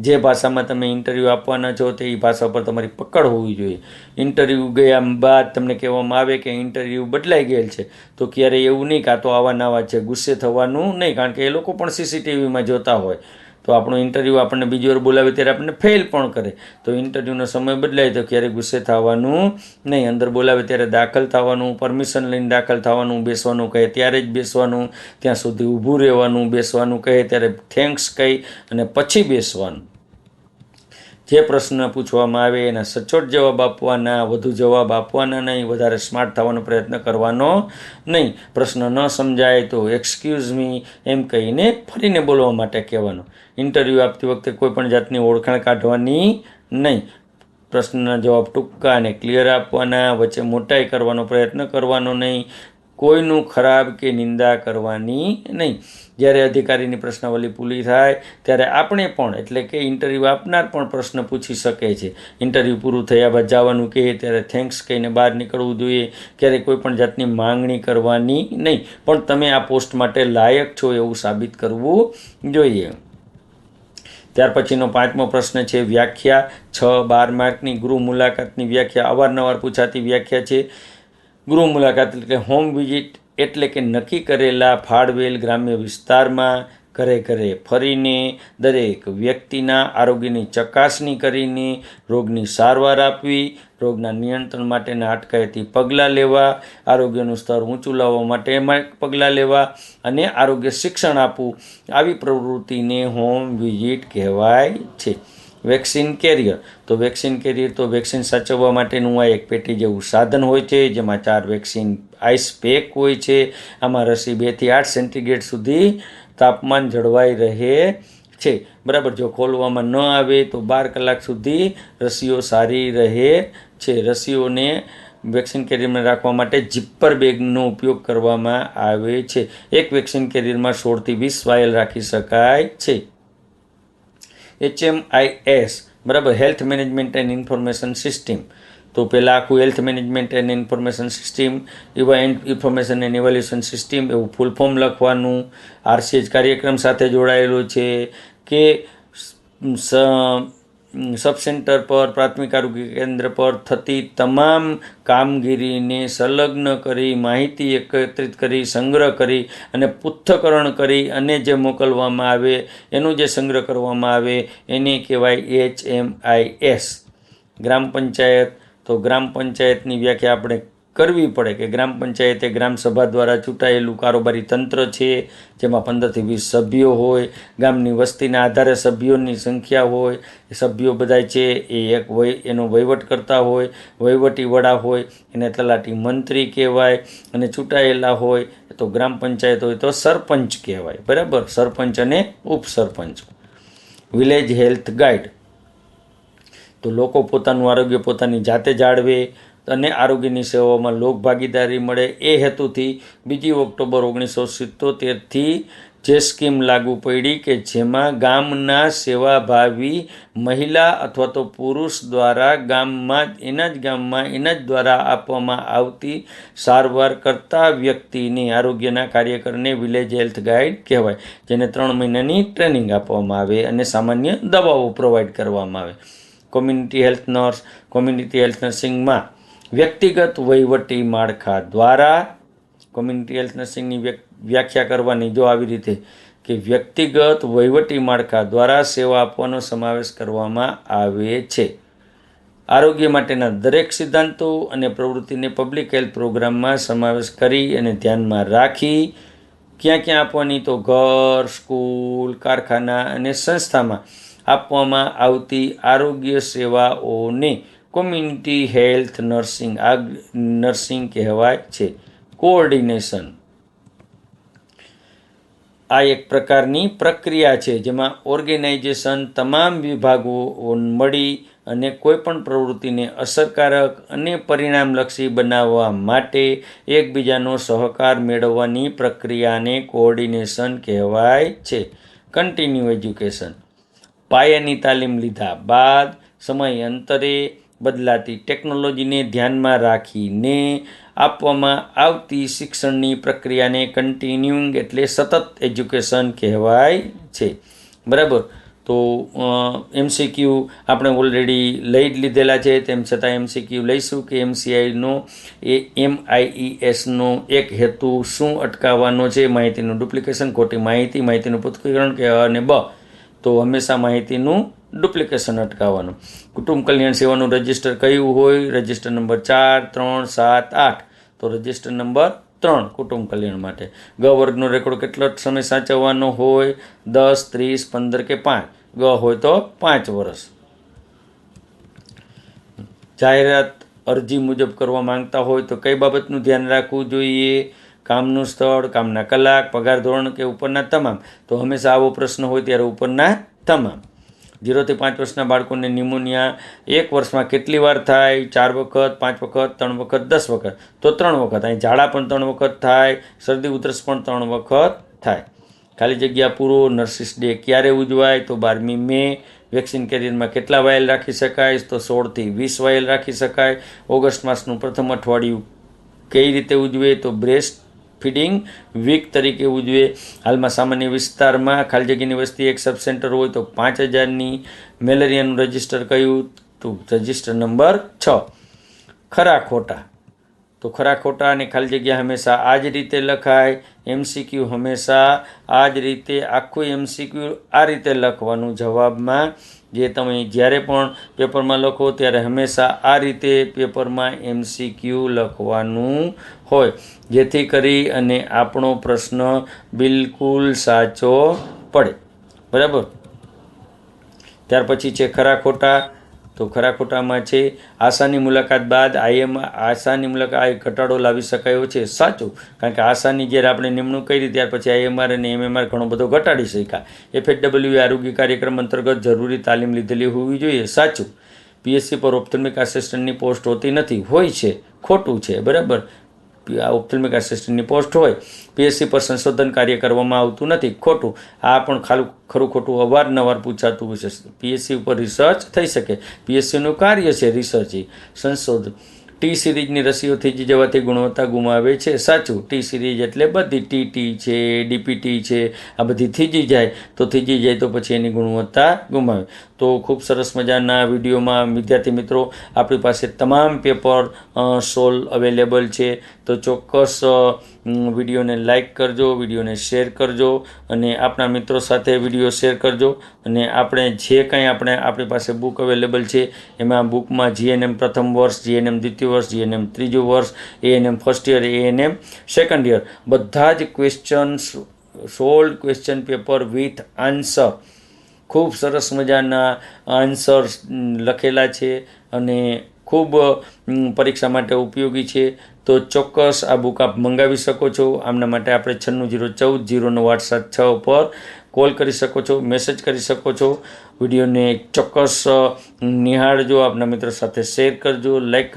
જે ભાષામાં તમે ઇન્ટરવ્યૂ આપવાના છો તે ભાષા પર તમારી પકડ હોવી જોઈએ. ઇન્ટરવ્યૂ ગયા બાદ તમને કહેવામાં આવે કે ઇન્ટરવ્યૂ બદલાઈ ગયેલ છે તો ક્યારેય એવું નહીં કે આ તો આવા નવા છે, ગુસ્સે થવાનું નહીં, કારણ કે એ લોકો પણ CCTVમાં જોતા હોય. તો આપણું ઇન્ટરવ્યૂ આપણને બીજી વાર બોલાવે ત્યારે આપણને ફેલ પણ કરે. તો ઇન્ટરવ્યૂનો સમય બદલાય તો ક્યારેય ગુસ્સે થવાનું નહીં. અંદર બોલાવે ત્યારે દાખલ થવાનું, પરમિશન લઈને દાખલ થવાનું, બેસવાનું કહે ત્યારે જ બેસવાનું, ત્યાં સુધી ઊભું રહેવાનું, બેસવાનું કહે ત્યારે થેન્ક્સ કહી અને પછી બેસવાનું. જે પ્રશ્ન પૂછવામાં આવે એના સચોટ જવાબ આપવાના, વધુ જવાબ આપવાના નહીં, વધારે સ્માર્ટ થવાનો પ્રયત્ન કરવાનો નહીં. પ્રશ્ન ન સમજાય તો એક્સક્યુઝ મી એમ કહીને ફરીને બોલવા માટે કહેવાનું. ઇન્ટરવ્યૂ આપતી વખતે કોઈ પણ જાતની ઓળખાણ કાઢવાની નહીં. પ્રશ્નના જવાબ ટૂંકા અને ક્લિયર આપવાના, વચ્ચે મોટાઈ કરવાનો પ્રયત્ન કરવાનો નહીં, કોઈનું ખરાબ કે નિંદા કરવાની નહીં. જ્યારે અધિકારીની પ્રશ્નાવલી પૂરી થાય ત્યારે આપણે પણ એટલે કે ઇન્ટરવ્યૂ આપનાર પણ પ્રશ્ન પૂછી શકે છે. ઇન્ટરવ્યૂ પૂરું થયા બાદ જવાનું કહે ત્યારે થેન્ક્સ કહીને બહાર નીકળવું જોઈએ. ક્યારેય કોઈ પણ જાતની માંગણી કરવાની નહીં, પણ તમે આ પોસ્ટ માટે લાયક છો એવું સાબિત કરવું જોઈએ. ત્યાર પછીનો 5મો પ્રશ્ન છે વ્યાખ્યા. 6-12 માર્કની ગૃહ મુલાકાતની વ્યાખ્યા અવારનવાર પૂછાતી વ્યાખ્યા છે. ગૃહ મુલાકાત એટલે કે હોમ વિઝિટ એટલે કે નક્કી કરેલા ફાળવેલ ગ્રામ્ય વિસ્તારમાં ઘરે ઘરે ફરીને દરેક વ્યક્તિના આરોગ્યની ચકાસણી કરીને રોગની સારવાર આપવી, રોગના નિયંત્રણ માટેના અટકાયતી પગલાં લેવા, આરોગ્યનું સ્તર ઊંચું લાવવા માટે પગલાં લેવા અને આરોગ્ય શિક્ષણ આપવું. આવી પ્રવૃત્તિને હોમ વિઝિટ કહેવાય છે. Vaccine carrier. તો વેક્સિન કેરિયર તો વેક્સિન સાચવવા માટેનું આ એક પેટી જેવું સાધન હોય છે જેમાં 4 વેક્સિન આઈસ પેક હોય છે. આમાં રસી 2 થી 8 સેન્ટીગ્રેડ સુધી તાપમાન જળવાઈ રહે છે, બરાબર. જો ખોલવામાં ન આવે તો 12 કલાક સુધી રસીઓ સારી રહે છે. રસીઓને વેક્સિન કેરિયરમાં રાખવા માટે ઝિપ્પર બેગનો ઉપયોગ કરવામાં આવે છે. એક વેક્સિન કેરિયરમાં 16 થી 20 વાયલ રાખી શકાય છે. HMIS, બરાબર, health management and information system. તો પહેલાં આખું health management and information system, એવા ઇન્ફોર્મેશન એન્ડ ઇવેલ્યુએશન સિસ્ટમ એવું ફૂલ ફોર્મ લખવાનું. RCH કાર્યક્રમ સાથે જોડાયેલો છે કે સબ સેન્ટર પર, પ્રાથમિક આરોગ્ય કેન્દ્ર પર થતી તમામ કામગીરીને સંલગ્ન કરી, માહિતી એકત્રિત કરી, સંગ્રહ કરી અને પૃથ્થકરણ કરી અને જે મોકલવામાં આવે એનું જે સંગ્રહ કરવામાં આવે એને કહેવાય HMIS. ગ્રામ પંચાયત. તો ગ્રામ પંચાયતની વ્યાખ્યા આપણે કરવી પડે કે ગ્રામ પંચાયત એ ગ્રામ સભા દ્વારા ચૂંટાયેલું કારોબારી તંત્ર છે, જેમાં 15 થી 20 સભ્યો હોય, ગામની વસ્તીના આધારે સભ્યોની સંખ્યા હોય, સભ્યો બધા છે એ એક એનો વહીવટ કરતા હોય, વહીવટી વડા હોય એને તલાટી મંત્રી કહેવાય, અને ચૂંટાયેલા હોય તો ગ્રામ પંચાયત હોય તો સરપંચ કહેવાય, બરાબર, સરપંચ અને ઉપસરપંચ. વિલેજ હેલ્થ ગાઈડ, તો લોકો પોતાનું આરોગ્ય પોતાની જાતે જાળવે અને આરોગ્યની સેવાઓમાં લોક ભાગીદારી મળે એ હેતુથી 2 ઓક્ટોબર 1977થી જે સ્કીમ લાગુ પડી કે જેમાં ગામના સેવાભાવી મહિલા અથવા તો પુરુષ દ્વારા ગામમાં એના જ દ્વારા આપવામાં આવતી સારવાર કરતા વ્યક્તિની આરોગ્યના કાર્યકરને વિલેજ હેલ્થ ગાઈડ કહેવાય, જેને 3 મહિનાની ટ્રેનિંગ આપવામાં આવે અને સામાન્ય દવાઓ પ્રોવાઈડ કરવામાં આવે. Community health nurse, community health નર્સિંગમાં વ્યક્તિગત વહીવટી માળખા દ્વારા, કોમ્યુનિટી હેલ્થ નર્સિંગની વ્યાખ્યા કરવાની જો આવી રીતે કે વ્યક્તિગત વહીવટી માળખા દ્વારા સેવા આપવાનો સમાવેશ કરવામાં આવે છે. આરોગ્ય માટેના દરેક સિદ્ધાંતો અને પ્રવૃત્તિને પબ્લિક હેલ્થ પ્રોગ્રામમાં સમાવેશ કરી અને ધ્યાનમાં રાખી ક્યાં ક્યાં આપવાની, તો ઘર, સ્કૂલ, કારખાના અને સંસ્થામાં આપવામાં આવતી આરોગ્ય સેવાઓને કોમ્યુનિટી હેલ્થ નર્સિંગ કહેવાય છે. કોઓર્ડિનેશન, આ એક પ્રકારની પ્રક્રિયા છે જેમાં ઓર્ગેનાઇઝેશન તમામ વિભાગો મળી અને કોઈ પણ પ્રવૃત્તિને અસરકારક અને પરિણામલક્ષી બનાવવા માટે એકબીજાનો સહકાર મેળવવાની પ્રક્રિયાને કોઓર્ડિનેશન કહેવાય છે. કન્ટિન્યુ એજ્યુકેશન, પાયાની તાલીમ લીધા બાદ સમયાંતરે બદલાતી ટેકનોલોજીને ધ્યાનમાં રાખીને આપવામાં આવતી શિક્ષણની પ્રક્રિયાને કન્ટિન્યુઇંગ એટલે સતત એજ્યુકેશન કહેવાય છે, બરાબર. તો MCQ આપણે ઓલરેડી લઈ જ લીધેલા છે, તેમ છતાં MCQ લઈશું કે MIESનો એક હેતુ શું અટકાવવાનો છે? માહિતીનું ડુપ્લિકેશન, ખોટી માહિતી, માહિતીનું પૃથ્થકરણ કે અને તો હંમેશા માહિતીનું ડુપ્લિકેશન અટકાવવાનું. કુટુંબ કલ્યાણ સેવાનું રજિસ્ટર કયું હોય? Register number 4, 3, 7, 8. તો રજિસ્ટર નંબર 3 કુટુંબ કલ્યાણ માટે. ગ વર્ગનો રેકોર્ડ કેટલો સમય સાચવવાનો હોય? 10, 30, 15 કે 5. ગ હોય તો 5 વર્ષ. જાહેરાત અરજી મુજબ કરવા માંગતા હોય તો કઈ બાબતનું ધ્યાન રાખવું જોઈએ? કામનું સ્થળ, કામના કલાક, પગાર ધોરણ કે ઉપરના તમામ? તો હંમેશા આવો પ્રશ્ન હોય ત્યારે ઉપરના તમામ. 0 થી 5 વર્ષના બાળકોને ન્યુમોનિયા 1 વર્ષમાં કેટલી વાર થાય? 4 વખત, 5 વખત, 3 વખત, 10 વખત? તો 3 વખત. અહીં ઝાડા પણ 3 વખત થાય, શરદી ઉધરસ પણ 3 વખત થાય. ખાલી જગ્યા પૂરો. નર્સિસ ડે ક્યારે ઉજવાય? તો 12મી મે. વેક્સિન કેરિયરમાં કેટલા વાયલ રાખી શકાય? તો 16 થી 20 વાયલ રાખી શકાય. ઓગસ્ટ માસનું પ્રથમ અઠવાડિયું કઈ રીતે ઉજવે? તો બ્રેસ્ટ ફીડિંગ વીક તરીકે ઉજવે. હાલમાં સામાન્ય વિસ્તારમાં ખાલી જગ્યાની વસ્તી એક સબ સેન્ટર હોય તો 5000ની. મેલેરિયાનું રજિસ્ટર કયું? તો રજિસ્ટર નંબર 6. ખરા ખોટા, તો ખરા ખોટા અને ખાલી જગ્યા હંમેશા આ જ રીતે લખાય. MCQ હંમેશા આ જ રીતે, આખું MCQ આ રીતે લખવાનું જવાબમાં. જે તમે જ્યારે પણ પેપરમાં લખો ત્યારે હંમેશા આ રીતે પેપરમાં MCQ લખવાનું હોય, જેથી કરી અને આપણો પ્રશ્ન બિલકુલ સાચો પડે, બરાબર. ત્યાર પછી છે ખરા ખોટા. તો ખરા ખોટામાં છે આશાની મુલાકાત બાદ આશાની મુલાકાત ઘટાડો લાવી શકાયો છે? સાચું, કારણ કે આશાની જ્યારે આપણે નિમણૂક કરી ત્યાર પછી IMR અને MMR ઘણો બધો ઘટાડી શક્યા. FHW આરોગ્ય કાર્યક્રમ અંતર્ગત જરૂરી તાલીમ લીધેલી હોવી જોઈએ? સાચું. PSC પર ઓપ્થેલ્મિક આસિસ્ટન્ટની પોસ્ટ હોતી નથી? હોય છે, ખોટું છે, બરાબર. ઓપ્થેલ્મિક આસિસ્ટન્ટની પોસ્ટ હોય. PSC પર સંશોધન કાર્ય કરવામાં આવતું નથી? ખોટું. આ પણ ખરું ખોટું અવારનવાર પૂછાતું છે. PSC ઉપર રિસર્ચ થઈ શકે. PSCનું કાર્ય છે રિસર્ચ, સંશોધન. ટી સિરીઝની રસીઓ થીજી જવાથી ગુણવત્તા ગુમાવે છે? સાચું. ટી સિરીઝ એટલે બધી TT છે, DPT છે, આ બધી થીજી જાય તો પછી એની ગુણવત્તા ગુમાવે. તો ખૂબ સરસ મજાના વિડીયોમાં વિદ્યાર્થી મિત્રો આપણી પાસે તમામ પેપર સોલ્વ અવેલેબલ છે. તો ચોક્કસ વિડીયોને લાઈક કરજો, વિડીયોને શેર કરજો અને આપણા મિત્રો સાથે વિડીયો શેર કરજો. અને આપણે જે કંઈ આપણી પાસે બુક અવેલેબલ છે એમાં બુકમાં GNM પ્રથમ વર્ષ, GNM દ્વિતીય ચોથું વર્ષ, જીએનએમ ત્રીજું વર્ષ, ANM first year, ANM second year, બધા જ questions sold question paper with answer, ખૂબ સરસ મજાના આન્સર્સ લખેલા છે અને ખૂબ પરીક્ષા માટે ઉપયોગી છે. તો ચોક્કસ આ બુક આપ મંગાવી શકો છો. આમના માટે આપણે 96014096 પર કોલ કરી શકો છો, મેસેજ કરી શકો છો. વિડીયોને ચોક્કસ નિહાળજો, આપના મિત્રો સાથે શેર કરજો, લાઈક